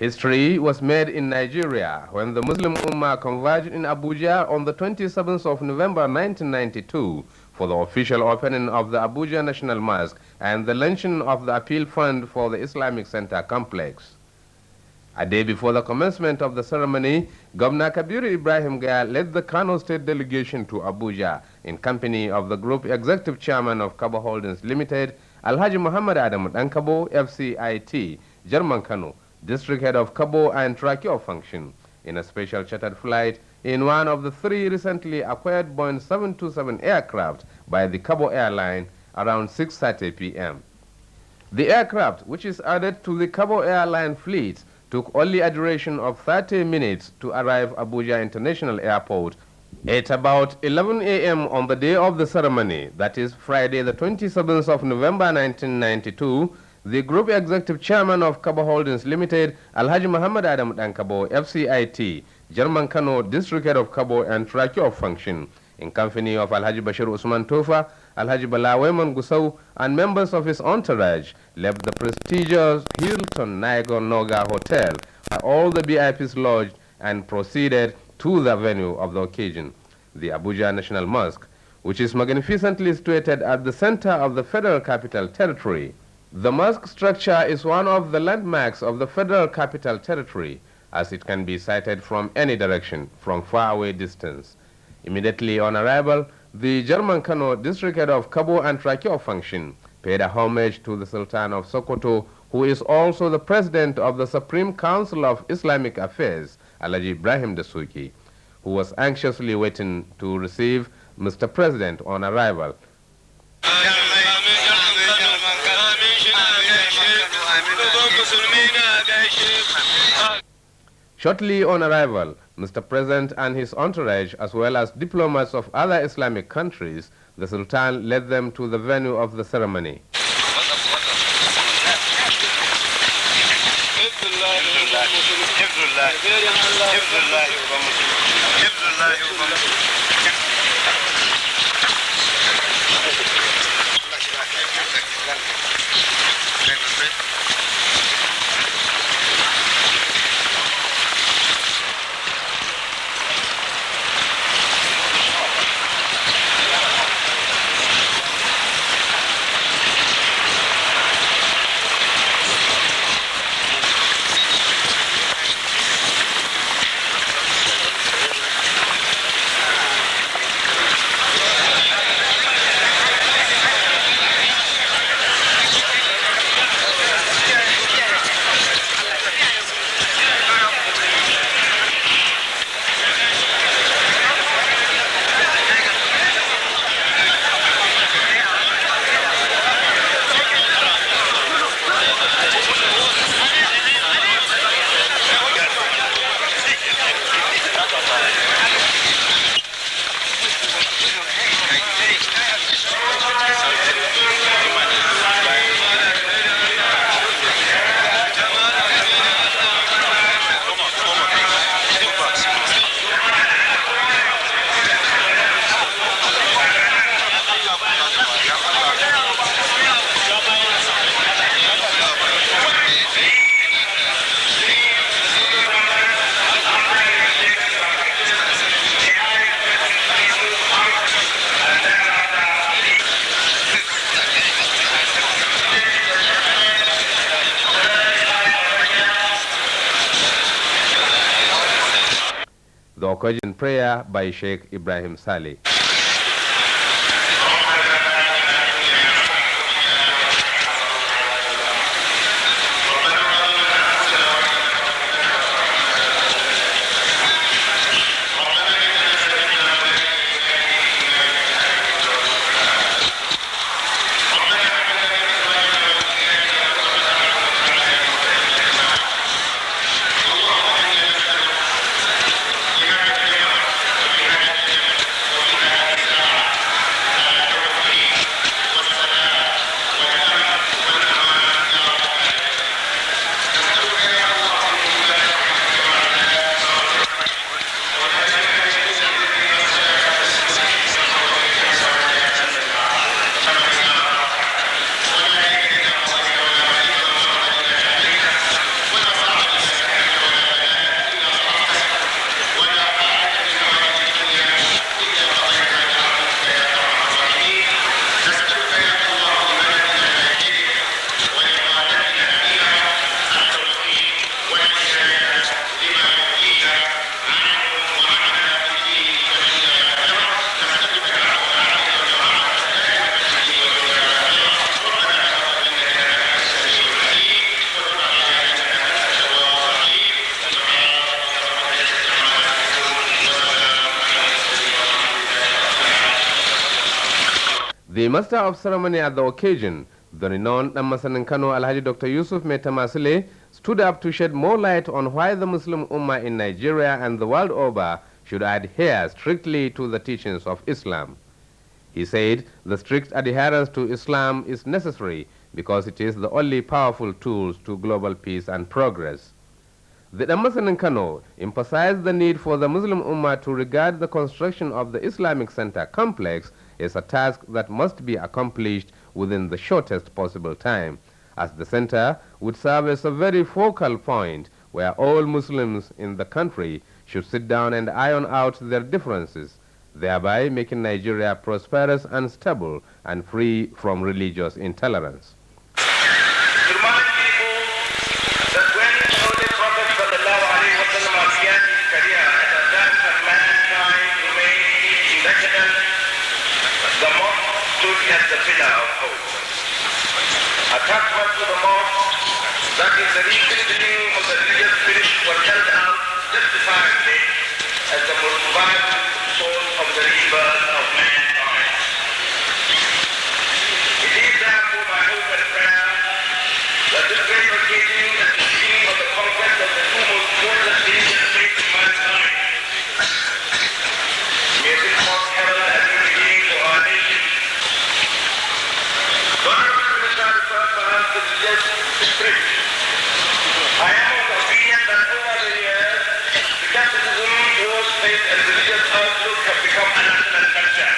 History was made in Nigeria when the Muslim Ummah converged in Abuja on the 27th of November 1992 for the official opening of the Abuja National Mosque and the launching of the Appeal Fund for the Islamic Center complex. A day before the commencement of the ceremony, Governor Kabiru Gaya led the Kano State delegation to Abuja in company of the Group Executive Chairman of Kabo Holdings Limited, Alh Muhammadu Adamu Dankabo, FCIT, German Kano, District Head of Kabo and Trakio Function, in a special chartered flight in one of the three recently acquired Boeing 727 aircraft by the Kabo Airline around 6:30 p.m. The aircraft, which is added to the Kabo Airline fleet, took only a duration of 30 minutes to arrive Abuja International Airport at about 11 a.m. on the day of the ceremony, that is Friday the 27th of November 1992. The Group Executive Chairman of Kabo Holdings Limited, Alh Muhammadu Adamu Dankabo, FCIT, German Kano, District Head of Kabo and Trakio Function, in company of Alhaji Bashir Usman Tofa, Alhaji Balaweman Gusau, and members of his entourage, left the prestigious Hilton Niagara Noga Hotel, where all the VIPs lodged, and proceeded to the venue of the occasion, the Abuja National Mosque, which is magnificently situated at the center of the Federal Capital Territory. The mosque structure is one of the landmarks of the Federal Capital Territory, as it can be sighted from any direction, from far away distance. Immediately on arrival, the German Kano, District Head of Kabo and Trakio Function, paid a homage to the Sultan of Sokoto, who is also the President of the Supreme Council of Islamic Affairs, Alhaji Ibrahim Dasuki, who was anxiously waiting to receive Mr. President on arrival. Shortly on arrival, Mr. President and his entourage, as well as diplomats of other Islamic countries, the Sultan led them to the venue of the ceremony. The occasion prayer by Sheikh Ibrahim Saleh. The master of ceremony at the occasion, the renowned Namasan Kano Alhaji Dr. Yusuf Metamasile, stood up to shed more light on why the Muslim Ummah in Nigeria and the world over should adhere strictly to the teachings of Islam. He said the strict adherence to Islam is necessary because it is the only powerful tool to global peace and progress. The Namasan in Kano emphasized the need for the Muslim Ummah to regard the construction of the Islamic Center complex as a task that must be accomplished within the shortest possible time, as the center would serve as a very focal point where all Muslims in the country should sit down and iron out their differences, thereby making Nigeria prosperous and stable and free from religious intolerance. The mosque stood as the pillar of hope. Attachment to the mosque, that is the rekindling of the religious spirit, was held out justifiably as the most vital source of the rebirth of mankind. It is therefore my hope and prayer that this great occasion at the beginning of the conquest of the two most important religious faiths in mankind, may this mosque herald as the beginning for our nation. Honorable Minister refers perhaps to religious spirit. I am of the opinion that over the years, the skepticism towards faith and religious outlook have become a national culture.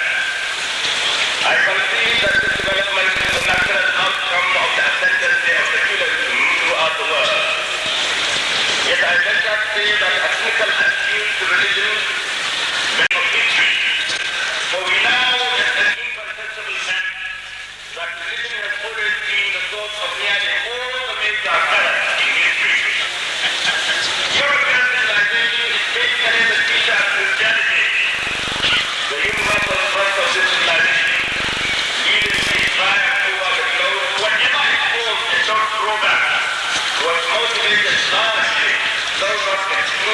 I concede that this development is a natural outcome of the ascendancy of secularism throughout the world. Yet I venture to say that a cynical attitude to religion may not be true. For we know that an incontestable fact that religion has always been the source of nearly all the major errors in history. European civilization is basically the teacher of Christianity, the universal thrust of this civilization, leading its triumph over the globe. Whatever it was, a short program was motivated largely, though not exclusively,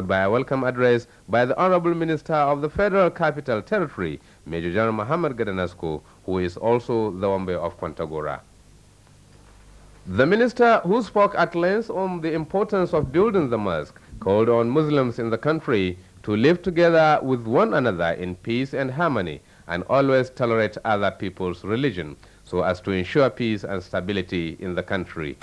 followed by a welcome address by the Honorable Minister of the Federal Capital Territory, Major General Muhammadu Adamu, who is also the Wambe of Kwantagora. The minister, who spoke at length on the importance of building the mosque, called on Muslims in the country to live together with one another in peace and harmony and always tolerate other people's religion so as to ensure peace and stability in the country.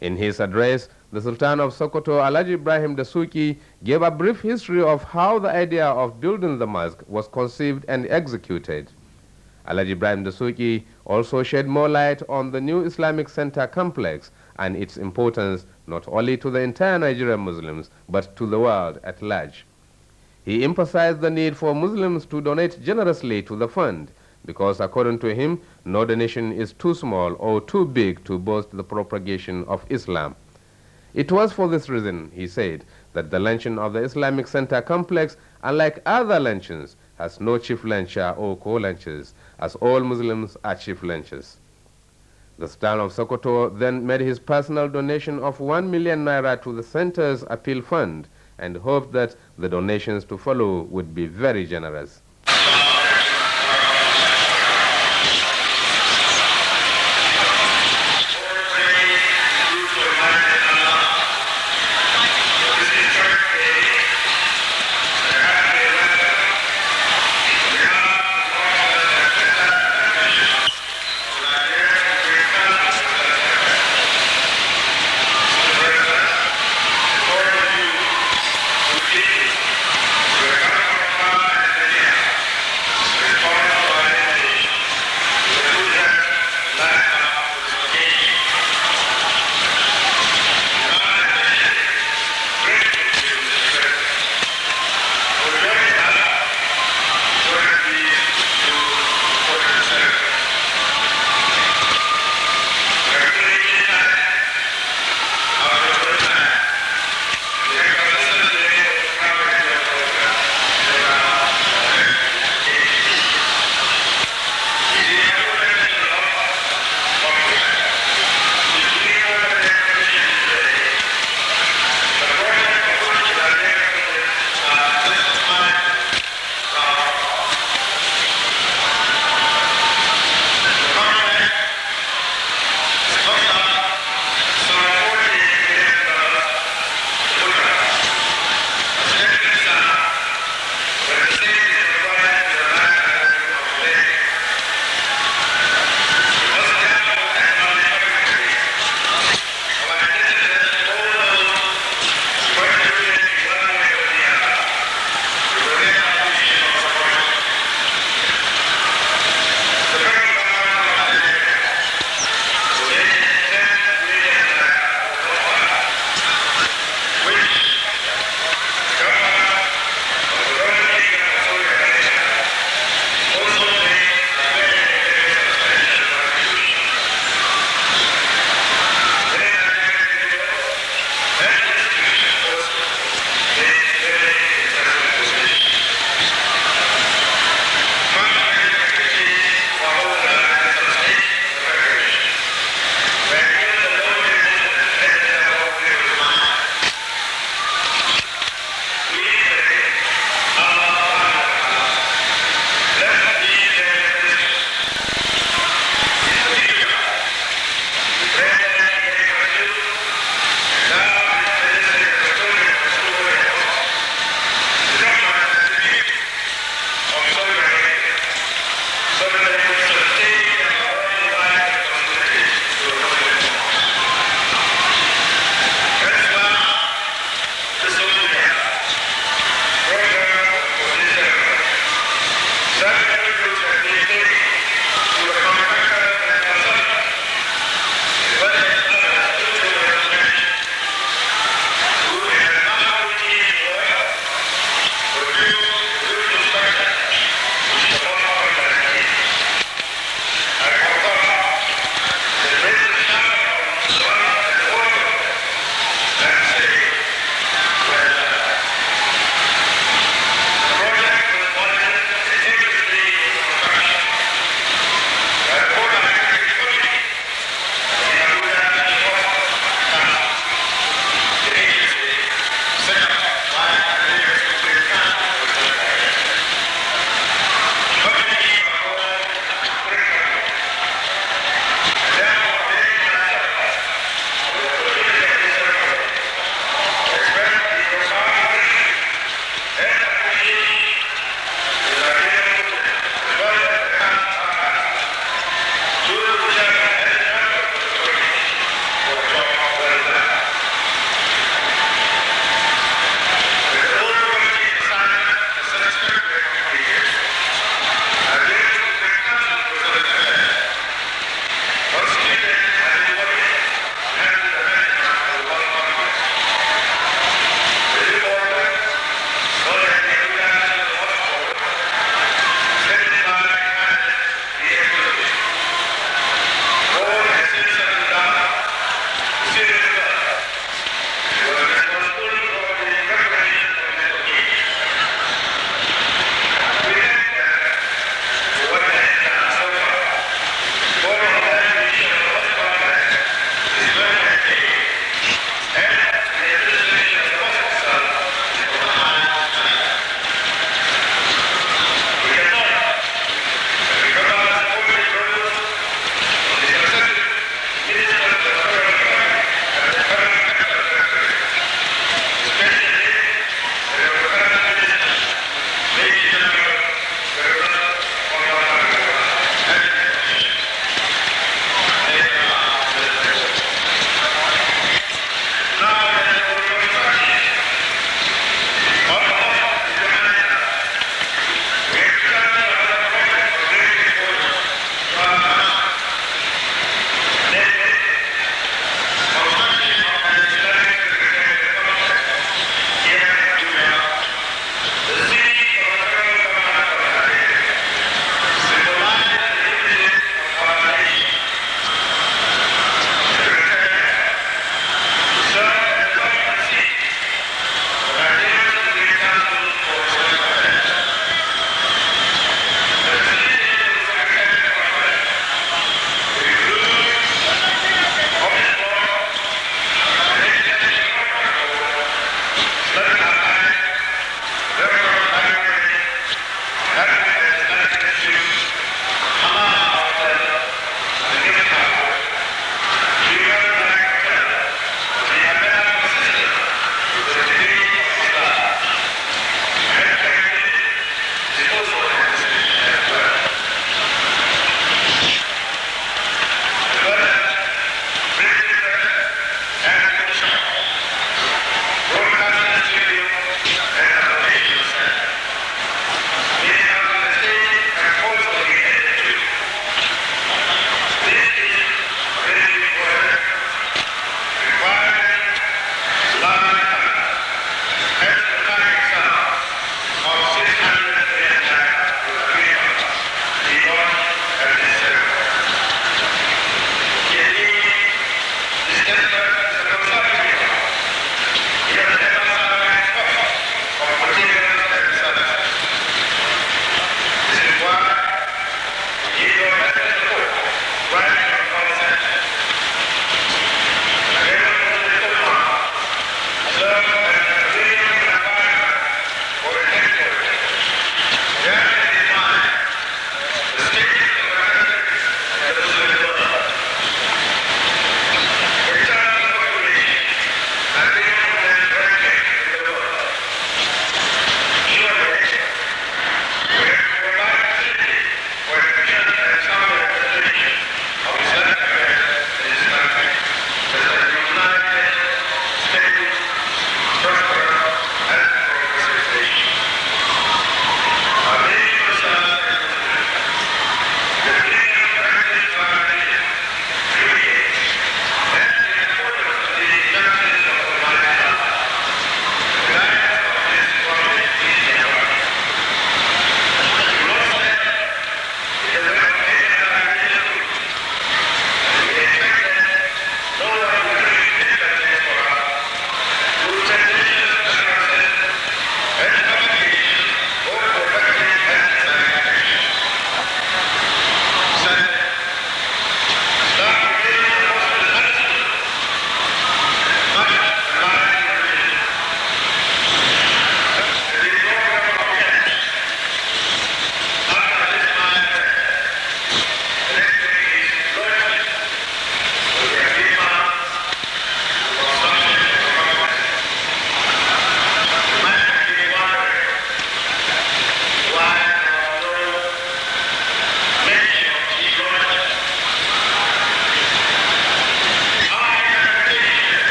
In his address, the Sultan of Sokoto, Alhaji Ibrahim Dasuki, gave a brief history of how the idea of building the mosque was conceived and executed. Alhaji Ibrahim Dasuki also shed more light on the new Islamic Center complex and its importance not only to the entire Nigerian Muslims, but to the world at large. He emphasized the need for Muslims to donate generously to the fund, because according to him, no donation is too small or too big to boost the propagation of Islam. It was for this reason, he said, that the luncheon of the Islamic Center complex, unlike other luncheons, has no chief luncher or co-lunchers, as all Muslims are chief lunchers. The Sultan of Sokoto then made his personal donation of 1 million naira to the center's appeal fund and hoped that the donations to follow would be very generous. Yeah.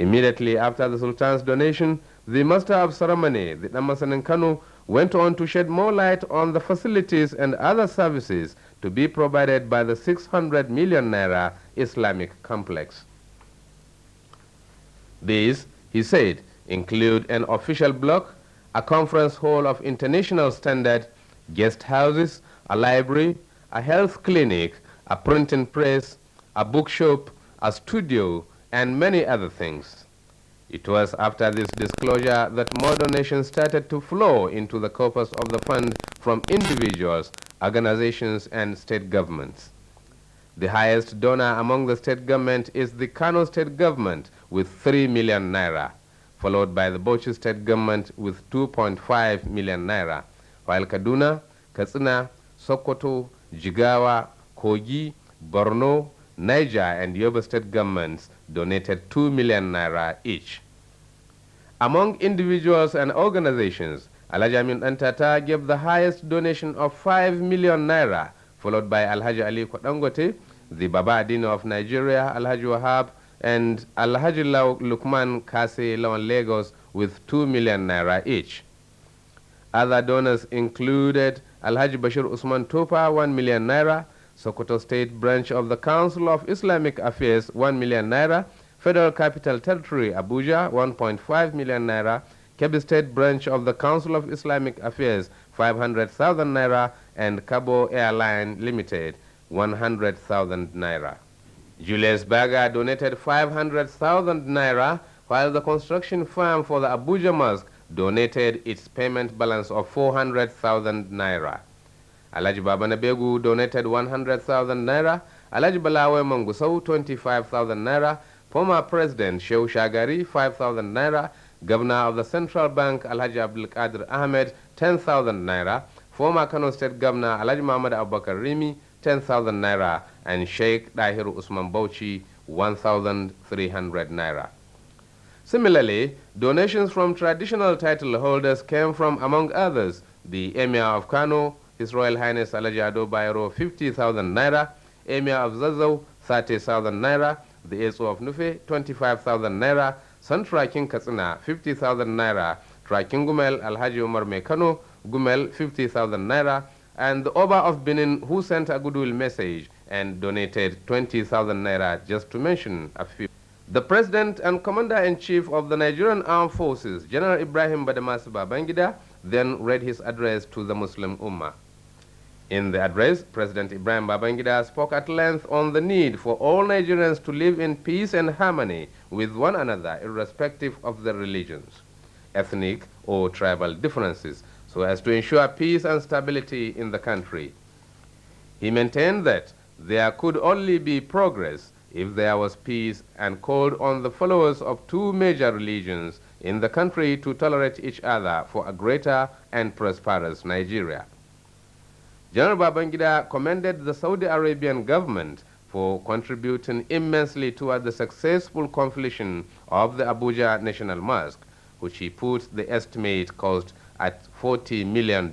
Immediately after the Sultan's donation, the Master of Ceremony, the Damasanin Kano, went on to shed more light on the facilities and other services to be provided by the 600 million naira Islamic complex. These, he said, include an official block, a conference hall of international standard, guest houses, a library, a health clinic, a printing press, a bookshop, a studio, and many other things. It was after this disclosure that more donations started to flow into the corpus of the fund from individuals, organizations, and state governments. The highest donor among the state government is the Kano State Government with 3 million naira, followed by the Bauchi State Government with 2.5 million naira, while Kaduna, Katsina, Sokoto, Jigawa, Kogi, Borno, Niger, and Yobe state governments donated 2 million naira each. Among individuals and organizations, Alhaji Amin Antata gave the highest donation of 5 million naira, followed by Alhaji Ali Dangote, the Baba Adino of Nigeria, Alhaji Wahab, and Alhaji Lukman Kase Lawan Lagos with 2 million naira each. Other donors included Alhaji Bashir Usman Topa, 1 million naira, Sokoto State Branch of the Council of Islamic Affairs, 1 million naira, Federal Capital Territory, Abuja, 1.5 million naira, Kebbi State Branch of the Council of Islamic Affairs, 500,000 naira, and Kabo Airline Limited, 100,000 naira. Julius Baga donated 500,000 naira, while the construction firm for the Abuja Mosque donated its payment balance of 400,000 naira. Alhaji Babanabegu donated 100,000 naira, Alhaji Balawe Mangusau 25,000 naira, former President Shehu Shagari 5,000 naira, Governor of the Central Bank Alhaji Abdul Qadir Ahmed 10,000 naira, former Kano State Governor Alhaji Muhammadu Abubakar Rimi 10,000 naira, and Sheikh Dahiru Usman Bauchi 1,300 naira. Similarly, donations from traditional title holders came from, among others, the Emir of Kano, His Royal Highness Alhaji Ado Bayero 50,000 naira, Emir of Zazzau 30,000 naira, the Eso of Nufe 25,000 naira, Son Traking Katsina 50,000 naira, Traking Gumel Alhaji Umar Mekano Gumel 50,000 naira, and the Oba of Benin, who sent a goodwill message and donated 20,000 naira, just to mention a few. The President and Commander-in-Chief of the Nigerian Armed Forces, General Ibrahim Badamasi Babangida, then read his address to the Muslim Ummah. In the address, President Ibrahim Babangida spoke at length on the need for all Nigerians to live in peace and harmony with one another, irrespective of their religions, ethnic or tribal differences, so as to ensure peace and stability in the country. He maintained that there could only be progress if there was peace, and called on the followers of two major religions in the country to tolerate each other for a greater and prosperous Nigeria. General Babangida commended the Saudi Arabian government for contributing immensely toward the successful completion of the Abuja National Mosque, which he put the estimate cost at $40 million.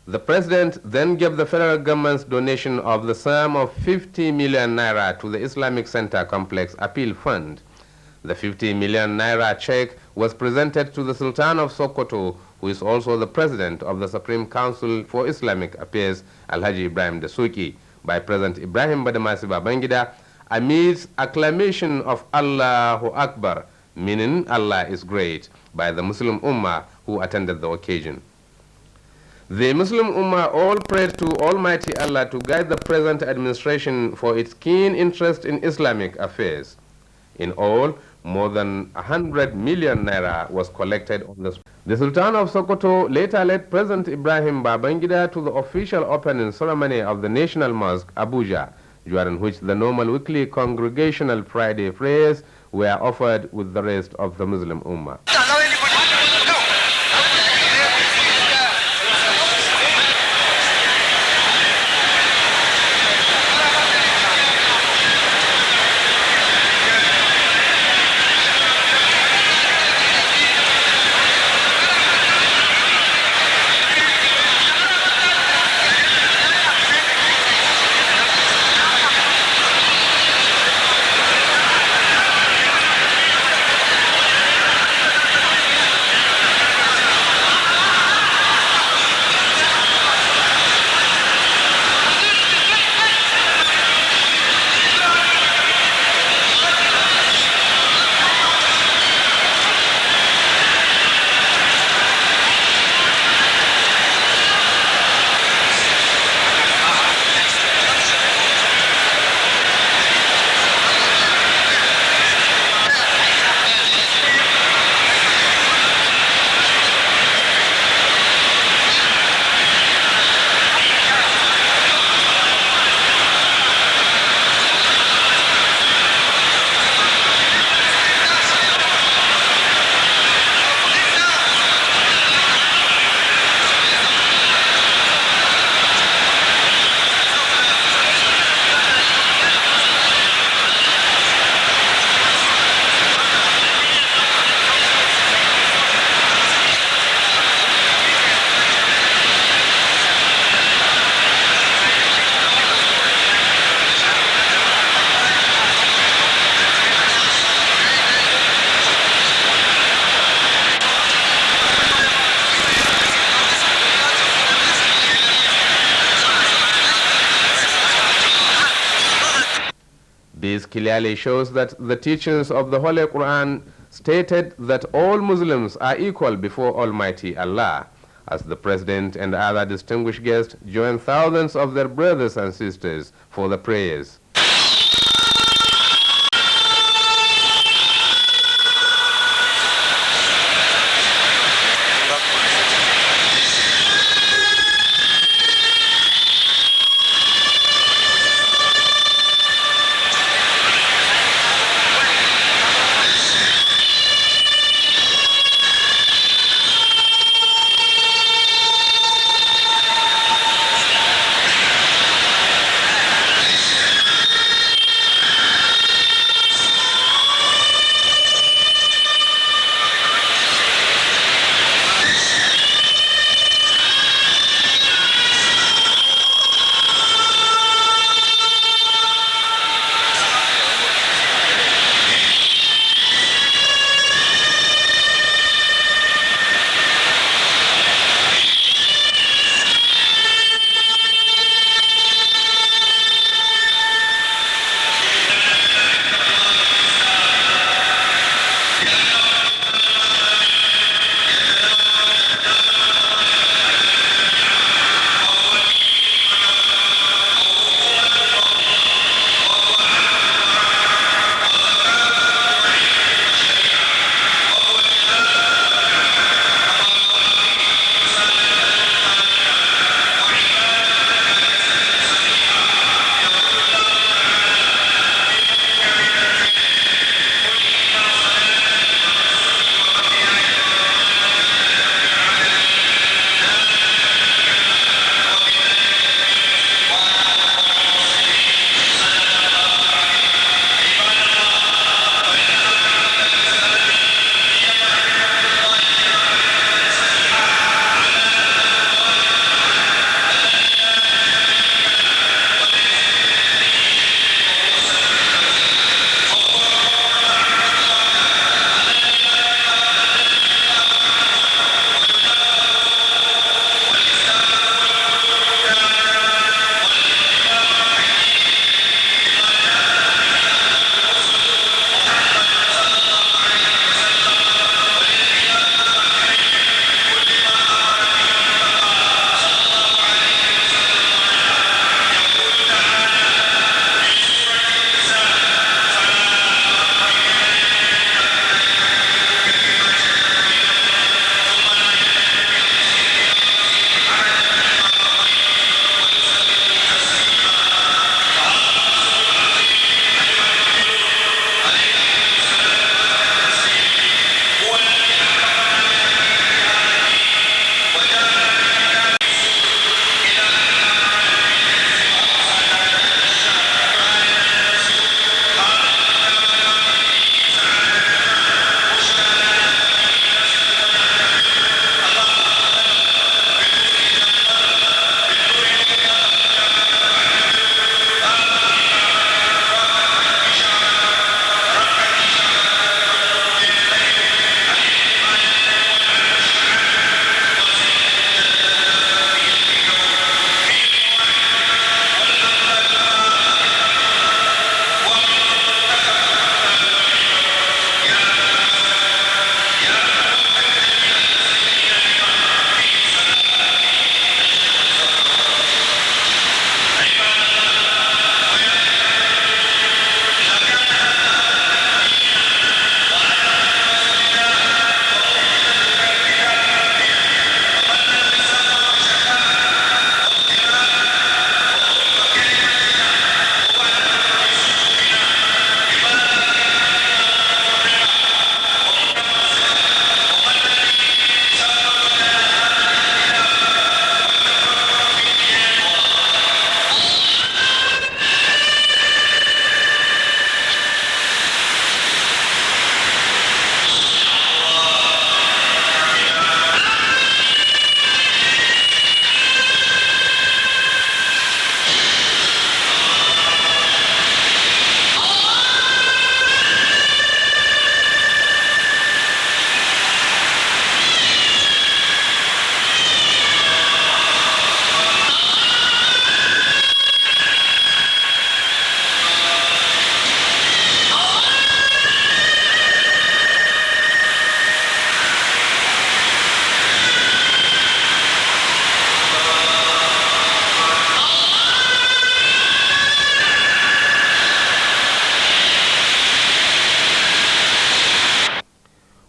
The president then gave the federal government's donation of the sum of 50 million naira to the Islamic Center Complex Appeal Fund. The 50 million naira check was presented to the Sultan of Sokoto, who is also the president of the Supreme Council for Islamic Affairs, Alhaji Ibrahim Dasuki, by President Ibrahim Badamasi Babangida, amidst acclamation of Allahu Akbar, meaning Allah is great, by the Muslim Ummah who attended the occasion. The Muslim Ummah all prayed to Almighty Allah to guide the present administration for its keen interest in Islamic affairs. In all, more than 100 million naira was collected on the spot. The Sultan of Sokoto later led President Ibrahim Babangida to the official opening ceremony of the National Mosque, Abuja, during which the normal weekly congregational Friday prayers were offered with the rest of the Muslim Ummah. This clearly shows that the teachings of the Holy Quran stated that all Muslims are equal before Almighty Allah, as the President and other distinguished guests join thousands of their brothers and sisters for the prayers.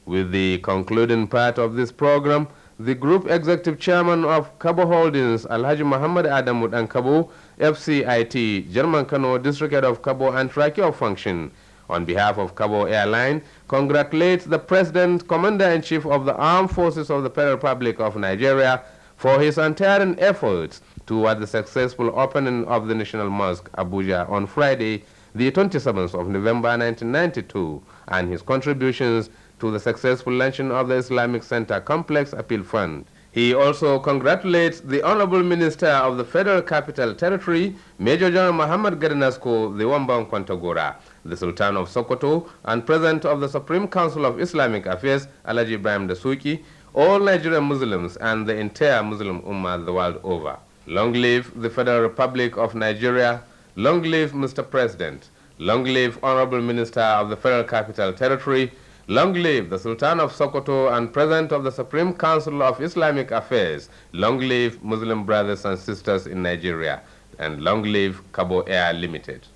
With the concluding part of this program, the Group Executive Chairman of Kabo Holdings, Alh Muhammadu Adamu Dankabo, FCIT, German Kano District Head of Kabo and Tracheo Function, on behalf of Kabo Airline, congratulates the President, Commander-in-Chief of the Armed Forces of the Federal Republic of Nigeria for his untiring efforts toward the successful opening of the National Mosque, Abuja, on Friday, the 27th of November 1992, and his contributions to the successful launching of the Islamic Center Complex Appeal Fund. He also congratulates the Honorable Minister of the Federal Capital Territory, Major General Muhammad Gadanasko, the Wambang Kwantagora, the Sultan of Sokoto, and President of the Supreme Council of Islamic Affairs, Alhaji Ibrahim Dasuki, all Nigerian Muslims, and the entire Muslim Ummah the world over. Long live the Federal Republic of Nigeria. Long live Mr. President. Long live Honorable Minister of the Federal Capital Territory. Long live the Sultan of Sokoto and President of the Supreme Council of Islamic Affairs. Long live Muslim brothers and sisters in Nigeria. And long live Kabo Air Limited.